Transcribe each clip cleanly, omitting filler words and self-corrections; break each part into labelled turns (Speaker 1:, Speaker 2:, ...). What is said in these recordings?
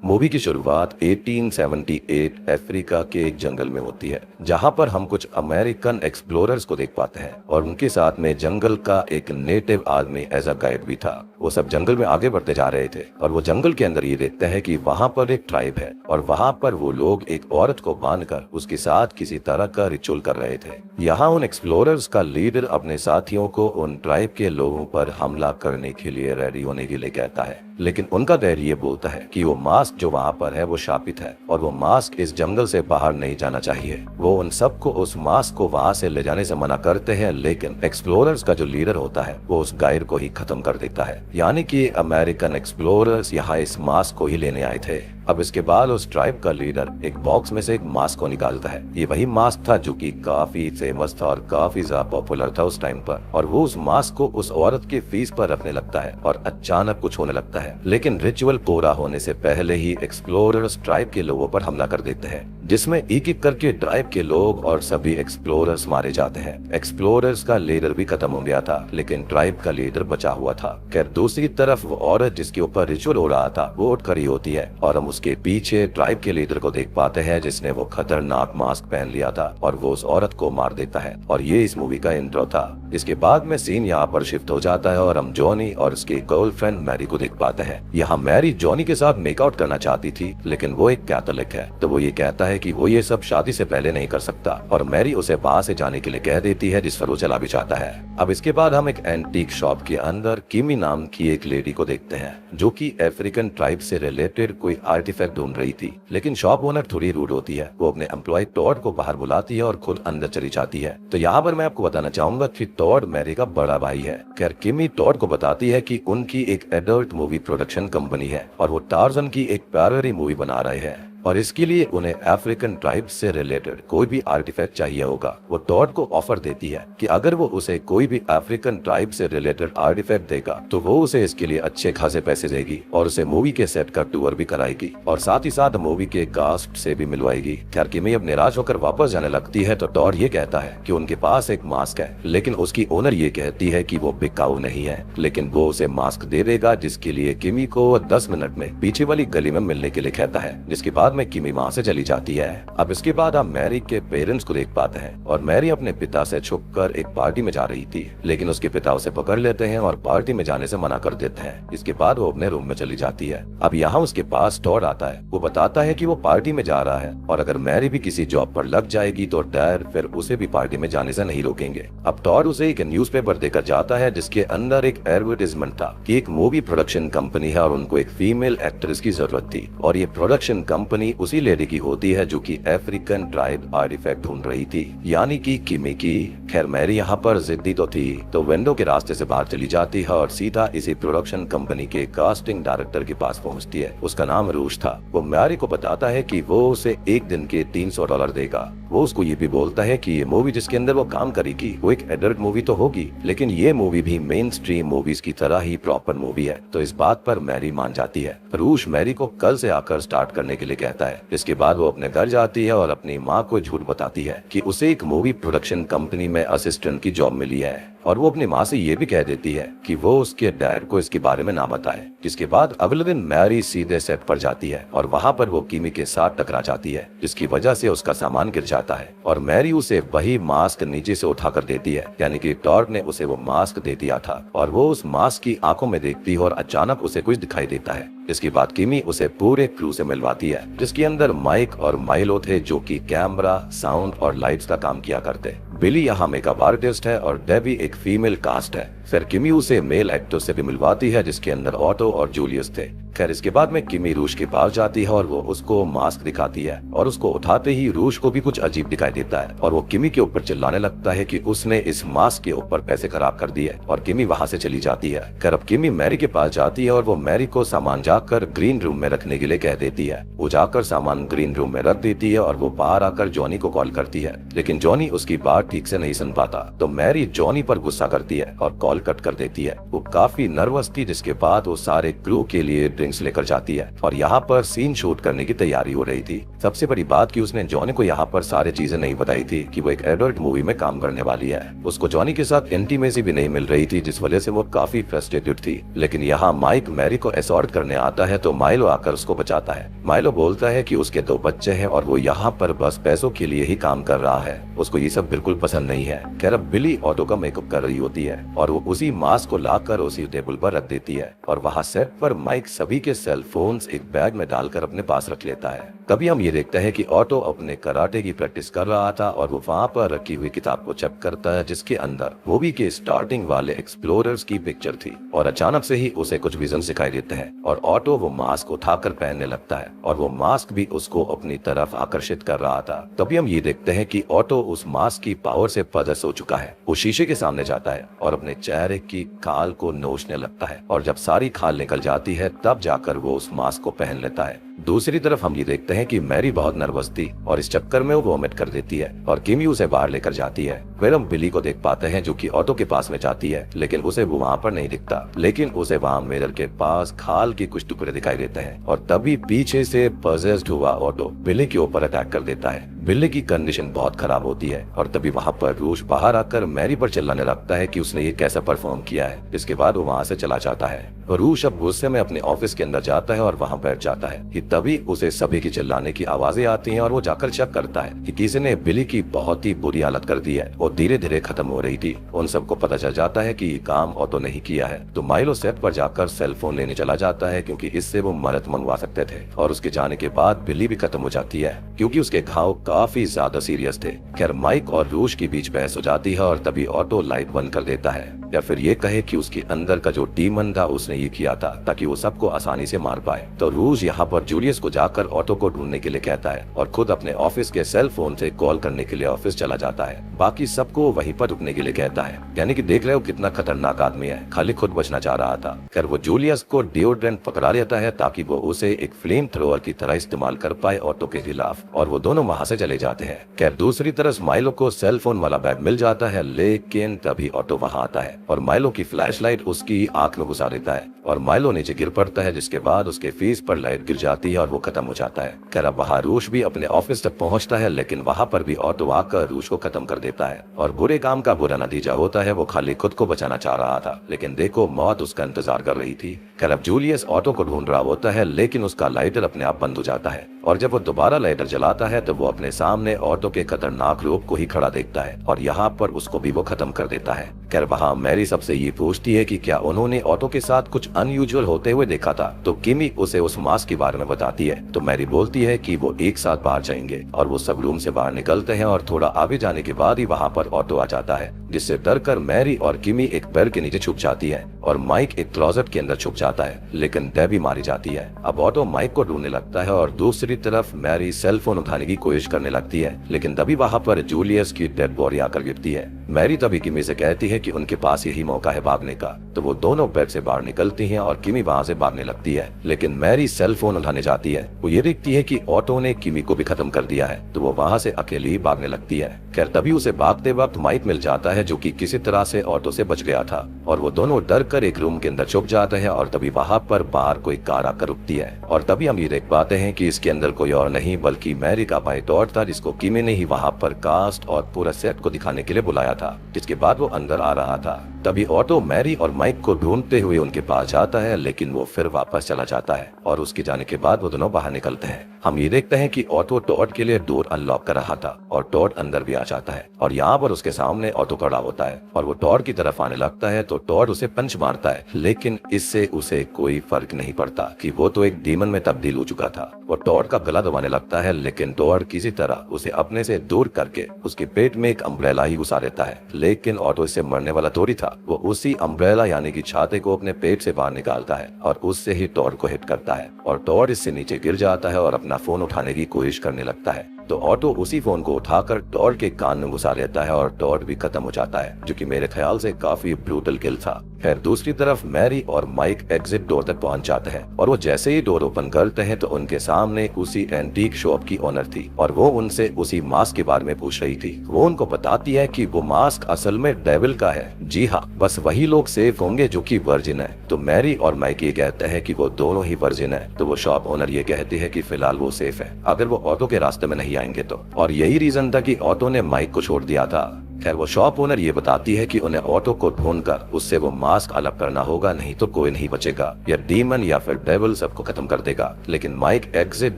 Speaker 1: Movie की शुरुआत 1878 Africa के एक जंगल में होती है, जहां पर हम कुछ अमेरिकन एक्सप्लोरर्स को देख पाते हैं और उनके साथ में जंगल का एक नेटिव आदमी एज अ गाइड भी था। वो सब जंगल में आगे बढ़ते जा रहे थे और वो जंगल के अंदर ये देखते हैं कि वहां पर एक ट्राइब है और वहां पर वो लोग एक औरत को बांधकर उसके साथ किसी तरह का रिचुअल कर रहे थे। यहाँ उन एक्सप्लोरर्स का लीडर अपने साथियों को उन ट्राइब के लोगों पर हमला करने के लिए रेडी होने के लिए कहता है, लेकिन उनका गाइड ये बोलता है कि वो मास्क जो वहाँ पर है वो शापित है और वो मास्क इस जंगल से बाहर नहीं जाना चाहिए। वो उन सबको उस मास्क को वहाँ से ले जाने से मना करते हैं, लेकिन एक्सप्लोरर्स का जो लीडर होता है वो उस गाइड को ही खत्म कर देता है। यानी कि अमेरिकन एक्सप्लोरर्स यहाँ इस मास्क को ही लेने आए थे। अब इसके बाद उस ट्राइब का लीडर एक बॉक्स में से एक मास्क को निकालता है। ये वही मास्क था जो कि काफी फेमस था और काफी ज्यादा पॉपुलर था उस टाइम पर, और वो उस मास्क को उस औरत के फीस पर रखने लगता है और अचानक कुछ होने लगता है। लेकिन रिचुअल पूरा होने से पहले ही एक्सप्लोरर्स ट्राइब के लोगों पर हमला कर देते हैं, जिसमें एक एक करके ट्राइब के लोग और सभी एक्सप्लोरर्स मारे जाते हैं। एक्सप्लोरर्स का लीडर भी खत्म हो गया था, लेकिन ट्राइब का लीडर बचा हुआ था। खैर दूसरी तरफ वो औरत जिसके ऊपर रिचुअल हो रहा था वो उठ खड़ी होती है और हम उसके पीछे ट्राइब के लीडर को देख पाते हैं, जिसने वो खतरनाक मास्क पहन लिया था और वो उस औरत को मार देता है। और ये इस मूवी का इंट्रो था। इसके बाद में सीन यहाँ पर शिफ्ट हो जाता है और हम जॉनी और उसकी गर्लफ्रेंड मैरी को देख पाते हैं। यहाँ मैरी जॉनी के साथ मेकआउट करना चाहती थी, लेकिन वो एक कैथोलिक है, तो वो ये कहता है कि वो ये सब शादी से पहले नहीं कर सकता और मैरी उसे वहां से जाने के लिए कह देती है, जिस पर वो चला भी जाता है। अब इसके बाद हम एक एंटीक शॉप के अंदर किमी नाम की एक लेडी को देखते हैं, जो कि अफ्रीकन ट्राइब से रिलेटेड कोई आर्टिफैक्ट ढूंढ रही थी। लेकिन शॉप ओनर थोड़ी रूड होती है। वो अपने एम्प्लॉय टॉड को बाहर बुलाती है और खुद अंदर चली जाती है। तो यहाँ पर मैं आपको बताना चाहूंगा कि टॉड मैरी का बड़ा भाई है। खैर किमी टॉड को बताती है कि उनकी एक एडल्ट मूवी प्रोडक्शन कंपनी है और वो टार्जन की एक पैरोडी मूवी बना रहे हैं और इसके लिए उन्हें अफ्रीकन ट्राइब से रिलेटेड कोई भी आर्टिफैक्ट चाहिए होगा। वो टॉड को ऑफर देती है कि अगर वो उसे कोई भी अफ्रीकन ट्राइब से रिलेटेड आर्टिफैक्ट देगा तो वो उसे इसके लिए अच्छे खासे पैसे देगी और उसे मूवी के सेट का टूर भी कराएगी और साथ ही साथ मूवी के कास्ट से भी मिलवाएगी। खैर किमी अब निराश होकर वापस जाने लगती है तो टॉड ये कहता है कि उनके पास एक मास्क है, लेकिन उसकी ओनर ये कहती है कि वो बिकाऊ नहीं है, लेकिन वो उसे मास्क दे देगा, जिसके लिए किमी को 10 मिनट में पीछे वाली गली में मिलने के लिए कहता है। जिसके बाद में किमी वहाँ से चली जाती है। अब इसके बाद हम मैरी के पेरेंट्स को देख पाते हैं और मैरी अपने पिता से छुपकर एक पार्टी में जा रही थी, लेकिन उसके पिता उसे पकड़ लेते हैं और पार्टी में जाने से मना कर देते हैं। इसके बाद वो अपने रूम में चली जाती है। अब यहाँ उसके पास टॉड आता है। वो बताता है कि वो पार्टी में जा रहा है और अगर मैरी भी किसी जॉब पर लग जाएगी तो डैड फिर उसे भी पार्टी में जाने से नहीं रोकेंगे। अब टॉड उसे एक न्यूज़पेपर देकर जाता है, जिसके अंदर एक एडवर्टाइजमेंट था कि एक मूवी प्रोडक्शन कंपनी है और उनको एक फीमेल एक्ट्रेस की जरूरत थी और ये प्रोडक्शन कंपनी उसी लेडी की होती है जो कि अफ्रीकन ट्राइब आर्टिफैक्ट ढूंढ रही थी, यानी कि किमी की। खैर मैरी यहाँ पर जिद्दी तो थी, तो विंडो के रास्ते से बाहर चली जाती है और सीधा इसी प्रोडक्शन कंपनी के कास्टिंग डायरेक्टर के पास पहुँचती है। उसका नाम रूश था। वो मैरी को बताता है कि वो उसे एक दिन के $300 देगा। वो उसको ये भी बोलता है कि ये मूवी जिसके अंदर वो काम करेगी वो एक एडल्ट मूवी तो होगी, लेकिन ये मूवी भी मेन स्ट्रीम मूवीज की तरह ही प्रॉपर मूवी है। तो इस बात पर मैरी मान जाती है। रूश मैरी को कल से आकर स्टार्ट करने के लिए कहता है। इसके बाद वो अपने घर जाती है और अपनी माँ को झूठ बताती है कि उसे एक मूवी प्रोडक्शन कंपनी में असिस्टेंट की जॉब मिली है और वो अपनी माँ से ये भी कह देती है कि वो उसके डैड को इसके बारे में ना बताए। जिसके बाद अगले दिन मैरी सीधे सेट पर जाती है और वहाँ पर वो किमी के साथ टकरा जाती है, जिसकी वजह से उसका सामान गिर जाता है और मैरी उसे वही मास्क नीचे से उठा कर देती है, यानी कि टॉड ने उसे वो मास्क दे दिया था और वो उस मास्क की आंखों में देखती है और अचानक उसे कुछ दिखाई देता है। इसके बाद किमी उसे पूरे क्रू से मिलवाती है, जिसके अंदर माइक और माइलो थे जो कि कैमरा, साउंड और लाइट्स का काम किया करते। बिली यहाँ मेकअप आर्टिस्ट है और डेबी एक फीमेल कास्ट है। फिर किमी उसे मेल एक्टर से भी मिलवाती है, जिसके अंदर ऑटो और जूलियस थे। खैर इसके बाद में किमी रूश के पास जाती है और वो उसको मास्क दिखाती है और उसको उठाते ही रूश को भी कुछ अजीब दिखाई देता है और वो किमी के ऊपर चिल्लाने लगता है कि उसने इस मास्क के ऊपर पैसे खराब कर दिए और किमी वहाँ से चली जाती है। खैर अब किमी मैरी के पास जाती है और वो मैरी को सामान जाकर ग्रीन रूम में रखने के लिए कह देती है। वो जाकर सामान ग्रीन रूम में रख देती है और वो बाहर आकर जॉनी को कॉल करती है, लेकिन जॉनी उसकी बात ठीक से नहीं सुन पाता। तो मैरी जॉनी पर गुस्सा करती है और कॉल कट कर देती है। वो काफी नर्वस थी, जिसके बाद वो सारे क्रू के लिए ड्रिंक्स लेकर जाती है और यहाँ पर सीन शूट करने की तैयारी हो रही थी। सबसे बड़ी बात कि उसने जॉनी को यहाँ पर सारी चीजें नहीं बताई थी कि वो एक एडल्ट मूवी में काम करने वाली है। उसको जॉनी के साथ इंटीमेसी भी नहीं मिल रही थी, जिस वजह से वो काफी फ्रस्ट्रेटेड थी। लेकिन यहाँ माइक मैरी को असॉल्ट करने आता है तो माइलो आकर उसको बचाता है। माइलो बोलता है कि उसके 2 बच्चे हैं और वो यहाँ पर बस पैसों के लिए ही काम कर रहा है। उसको ये सब बिल्कुल पसंद नहीं है। खैर अब बिली ऑटो का मेकअप कर रही होती है और वो उसी मास्क को लाकर उसी टेबल पर रख देती है और वहाँ सेट पर माइक सभी के सेल फोन्स एक बैग में डालकर अपने पास रख लेता है। तभी हम ये देखते हैं कि ऑटो अपने कराटे की प्रैक्टिस कर रहा था और वो वहाँ पर रखी हुई किताब को चेक करता है, जिसके अंदर मूवी के स्टार्टिंग वाले एक्सप्लोरर्स की पिक्चर थी। और अचानक से ही उसे कुछ विजन दिखाई देते हैं और ऑटो वो मास्क उठाकर पहनने लगता है और वो मास्क भी उसको अपनी तरफ आकर्षित कर रहा था। तभी हम ये देखते हैं कि ऑटो उस मास्क की पावर से पजस हो चुका है। वो शीशे के सामने जाता है और अपने चेहरे की खाल को नोचने लगता है और जब सारी खाल निकल जाती है तब जाकर वो उस मास्क को पहन लेता है। दूसरी तरफ हम ये देखते हैं कि मैरी बहुत नर्वस थी और इस चक्कर में वो वॉमिट कर देती है और किमी उसे बाहर लेकर जाती है। फिर हम बिली को देख पाते हैं जो कि ऑटो के पास में जाती है, लेकिन उसे वो वहाँ पर नहीं दिखता। लेकिन उसे वहाँ मिरर के पास खाल के कुछ टुकड़े दिखाई देते हैं और तभी पीछे से पजेस्ड हुआ ऑटो बिली के ऊपर अटैक कर देता है। बिल्ली की कंडीशन बहुत खराब होती है और तभी वहाँ पर रूश बाहर आकर मैरी पर चिल्लाने लगता है कि उसने ये कैसा परफॉर्म किया है। इसके बाद वो वहाँ से चला जाता है। रूश अब गुस्से में अपने ऑफिस के अंदर जाता है और वहाँ बैठ जाता है कि तभी उसे सभी की चिल्लाने की आवाजें आती हैं और वो जाकर चेक करता है कि किसी ने बिली की बहुत ही बुरी हालत कर दी है और धीरे धीरे खत्म हो रही थी। उन सबको पता चल जाता है कि ये काम ऑटो नहीं किया है तो माइलो सेट पर जाकर सेल फोन लेने चला जाता है क्योंकि इससे वो मदद मंगवा सकते थे। और उसके जाने के बाद बिली भी खत्म हो जाती है क्योंकि उसके घाव काफी ज्यादा सीरियस थे। खैर माइक और रूश के बीच बहस हो जाती है और तभी ऑटो लाइट बंद कर देता है या फिर ये कहे कि उसके अंदर का जो डीमन था उसने ये किया था ताकि वो सबको आसानी से मार पाए। तो रूज यहाँ पर जूलियस को जाकर ऑटो को ढूंढने के लिए कहता है और खुद अपने ऑफिस के सेल फोन से कॉल करने के लिए ऑफिस चला जाता है। बाकी सबको वहीं पर रुकने के लिए कहता है। यानी कि देख रहे हो कितना खतरनाक आदमी है, खाली खुद बचना चाह रहा था। खैर वो जूलियस को डिओड्रेंट पकड़ा लेता है ताकि वो उसे एक फ्लेम थ्रोअर की तरह इस्तेमाल कर पाए ऑटो के खिलाफ और वो दोनों वहाँ से चले जाते हैं। खैर दूसरी तरफ माइलो को सेल फोन वाला बैग मिल जाता है, लेकिन तभी ऑटो वहाँ आता है और माइलो की फ्लैशलाइट उसकी आंख में घुसा देता है और माइलो नीचे गिर पड़ता है, जिसके बाद उसके फेस पर लाइट गिर जाती है और वो खत्म हो जाता है। खैर अब वहाँ रूश भी अपने ऑफिस तक पहुँचता है, लेकिन वहाँ पर भी ऑटो आकर रूश को खत्म कर देता है और बुरे काम का बुरा नतीजा होता है। वो खाली खुद को बचाना चाह रहा था, लेकिन देखो मौत उसका इंतजार कर रही थी। खैर अब जूलियस ऑटो को ढूंढ रहा होता है, लेकिन उसका लाइटर अपने आप बंद हो जाता है और जब वो दोबारा लाइटर जलाता है तो वो अपने सामने ऑटो के खतरनाक रूप को ही खड़ा देखता है और यहाँ पर उसको भी वो खत्म कर देता है। खैर वहाँ मैरी सबसे ये पूछती है कि क्या उन्होंने ऑटो के साथ कुछ अनयूजुअल होते हुए देखा था, तो किमी उसे उस मास्क के बारे में बताती है। तो मैरी बोलती है कि वो एक साथ बाहर जाएंगे और वो सब रूम से बाहर निकलते हैं और थोड़ा आगे जाने के बाद ही वहाँ पर ऑटो आ जाता है, जिससे डरकर मैरी और किमी एक पेड़ के नीचे छुप जाती है और माइक एक क्लोजेट के अंदर छुप जाता है, लेकिन डेबी मारी जाती है। अब ऑटो माइक को ढूंढने लगता है और दूसरी तरफ मैरी सेल फोन उठाने की कोशिश करने लगती है, लेकिन तभी वहाँ पर जूलियस की डेड बॉडी आकर गिरती है। मैरी तभी किमी से कहती है कि उनके पास यही मौका है भागने का, तो वो दोनों बेड से बाहर निकलती हैं और किमी वहाँ से भागने लगती है, लेकिन मैरी सेल फोन उठाने जाती है। वो ये देखती है कि ऑटो ने किमी को भी खत्म कर दिया है, तो वो वहाँ से अकेली ही भागने लगती है। खैर तभी उसे भागते वक्त माइक मिल जाता है जो कि किसी तरह से ऑटो से बच गया था और वो दोनों डर कर एक रूम के अंदर छुप जाते हैं और तभी वहाँ पर बाहर कोई कार आकर रुकती है और तभी हम ये देख पाते हैं कि इसके अंदर कोई और नहीं बल्कि मैरी का भाई टॉड था, जिसको किमी ने ही वहाँ पर कास्ट और पूरा सेट को दिखाने के लिए बुलाया था। जिसके बाद वो अंदर आ रहा था। तभी ऑटो मैरी और माइक को ढूंढते हुए उनके पास जाता है, लेकिन वो फिर वापस चला जाता है और उसके जाने के बाद वो दोनों बाहर निकलते हैं। हम ये देखते हैं कि ऑटो टॉड के लिए डोर अनलॉक कर रहा था और टॉड अंदर भी आ जाता है और यहाँ पर उसके सामने ऑटो खड़ा होता है और वो टॉड की तरफ आने लगता है, तो टॉड उसे पंच मारता है, लेकिन इससे उसे कोई फर्क नहीं पड़ता कि वो तो एक डीमन में तब्दील हो चुका था। वो टॉड का गला दबाने लगता है, लेकिन टॉड किसी तरह उसे अपने से दूर करके उसके पेट में एक अम्ब्रेला ही घुसा देता है, लेकिन ऑटो इससे मरने वाला थोड़ी था। वो उसी अम्ब्रेला यानी कि छाते को अपने पेट से बाहर निकालता है और उससे ही टॉड को हिट करता है और टॉड इससे नीचे गिर जाता है और अपना फोन उठाने की कोशिश करने लगता है। तो ऑटो उसी फोन को उठाकर टॉड के कान में घुसा लेता है और टॉड भी खत्म हो जाता है, जो कि मेरे ख्याल से काफी ब्रूटल किल था। खैर दूसरी तरफ मैरी और माइक एग्जिट डोर तक पहुंच जाते हैं और वो जैसे ही डोर ओपन करते हैं तो उनके सामने उसी एंटीक शॉप की ओनर थी और वो उनसे उसी मास्क के बारे में पूछ रही थी। वो उनको बताती है कि वो मास्क असल में डेविल का है। जी हाँ, बस वही लोग सेफ होंगे जो कि वर्जिन है। तो मैरी और माइक ये कहते हैं कि वो दोनों ही वर्जिन है। तो वो शॉप ओनर ये कहती है कि फिलहाल वो सेफ है अगर वो ऑटो के रास्ते में नहीं आएंगे तो, और यही रीजन था कि ऑटो ने माइक को छोड़ दिया था। खैर वो शॉप ओनर ये बताती है कि उन्हें ऑटो को ढूंढकर उससे वो मास्क अलग करना होगा, नहीं तो कोई नहीं बचेगा, या डीमन या फिर डेविल सबको खत्म कर देगा। लेकिन माइक एग्जिट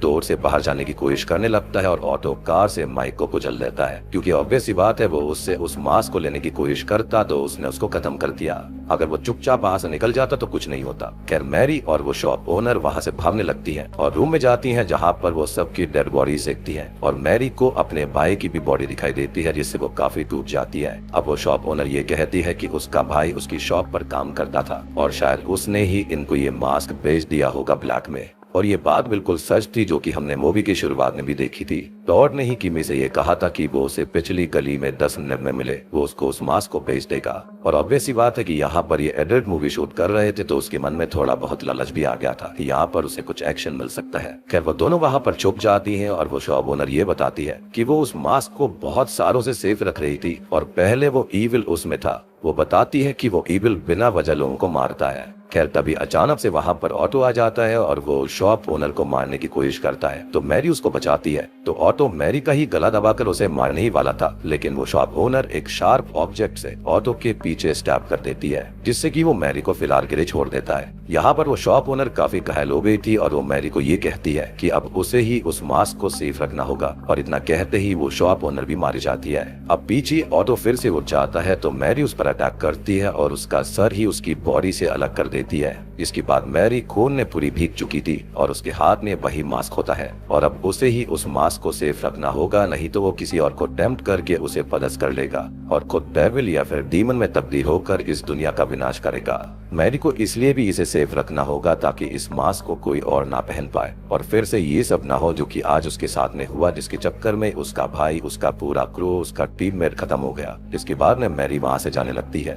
Speaker 1: डोर से बाहर जाने की कोशिश करने लगता है और ऑटो कार से माइक को कुचल देता है, क्योंकि ऑब्वियस सी बात है वो उससे उस मास्क को लेने की कोशिश करता तो उसने उसको खत्म कर दिया। अगर वो चुपचाप वहाँ से निकल जाता तो कुछ नहीं होता। खैर मैरी और वो शॉप ओनर वहाँ से भागने लगती है और रूम में जाती है जहाँ पर वो सबकी डेड बॉडीज देखती है और मैरी को अपने भाई की भी बॉडी दिखाई देती है जिससे वो काफी टूट जाती है। अब वो शॉप ओनर ये कहती है कि उसका भाई उसकी शॉप पर काम करता था और शायद उसने ही इनको ये मास्क बेच दिया होगा ब्लैक में। और ये बात बिल्कुल सच थी जो कि हमने मूवी की शुरुआत में भी देखी थी। टॉड ने ही किमी से ये कहा था कि वो उसे पिछली गली में 10 मिनट में मिले, वो उसको उस मास्क को बेच देगा। और ऑब्वियस सी बात है कि यहाँ पर ये एडल्ट मूवी शूट कर रहे थे तो उसके मन में थोड़ा बहुत लालच भी आ गया था कि यहाँ पर उसे कुछ एक्शन मिल सकता है। खैर वो दोनों वहाँ पर छुप जाती हैं और वो शॉप ओनर ये बताती है कि वो उस मास्क को बहुत सालों से सेफ रख रही थी और पहले वो ईविल उसमें था। वो बताती है कि वो ईविल बिना वजह लोगों को मारता है। खैर तभी अचानक से वहाँ पर ऑटो आ जाता है और वो शॉप ओनर को मारने की कोशिश करता है तो मैरी उसको बचाती है। तो ऑटो मैरी का ही गला दबाकर उसे मारने ही वाला था, लेकिन वो शॉप ओनर एक शार्प ऑब्जेक्ट से ऑटो के पीछे स्टैब कर देती है जिससे कि वो मैरी को फिलहाल के लिए छोड़ देता है। यहाँ पर वो शॉप ओनर काफी घायल हो गई थी और वो मैरी को ये कहती है कि अब उसे ही उस मास्क को सेफ रखना होगा और इतना कहते ही वो शॉप ओनर भी मारी जाती है। अब पीछे ऑटो फिर से उठ जाता है तो मैरी उस पर अटैक करती है और उसका सर ही उसकी बॉडी से अलग कर देती है। इसके बाद मैरी खून ने पूरी भीग चुकी थी और उसके हाथ में वही मास्क होता है और अब उसे ही उस मास्क को सेफ रखना होगा, नहीं तो वो किसी और को टेम्प्ट करके उसे पदस्थ कर लेगा और खुद डेविल या फिर डीमन में तब्दील होकर इस दुनिया का विनाश करेगा। मैरी को इसलिए भी इसे सेफ रखना होगा ताकि इस मास्क को कोई और ना पहन पाए और फिर से ये सब ना हो जो कि आज उसके साथ में हुआ, जिसके चक्कर में उसका भाई, उसका पूरा क्रू, उसका टीममेट खत्म हो गया। जिसके बाद में मैरी वहां से जाने लगती है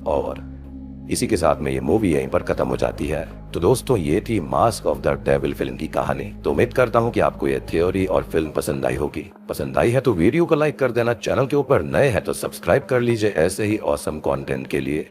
Speaker 1: और इसी के साथ में ये मूवी यहीं पर खत्म हो जाती है। तो दोस्तों ये थी mask of the devil film की कहानी। तो उम्मीद करता हूँ कि आपको ये थ्योरी और फिल्म पसंद आई होगी। पसंद आई है तो वीडियो को लाइक कर देना, चैनल के ऊपर नए हैं तो सब्सक्राइब कर लीजिए ऐसे ही ऑसम कंटेंट के लिए।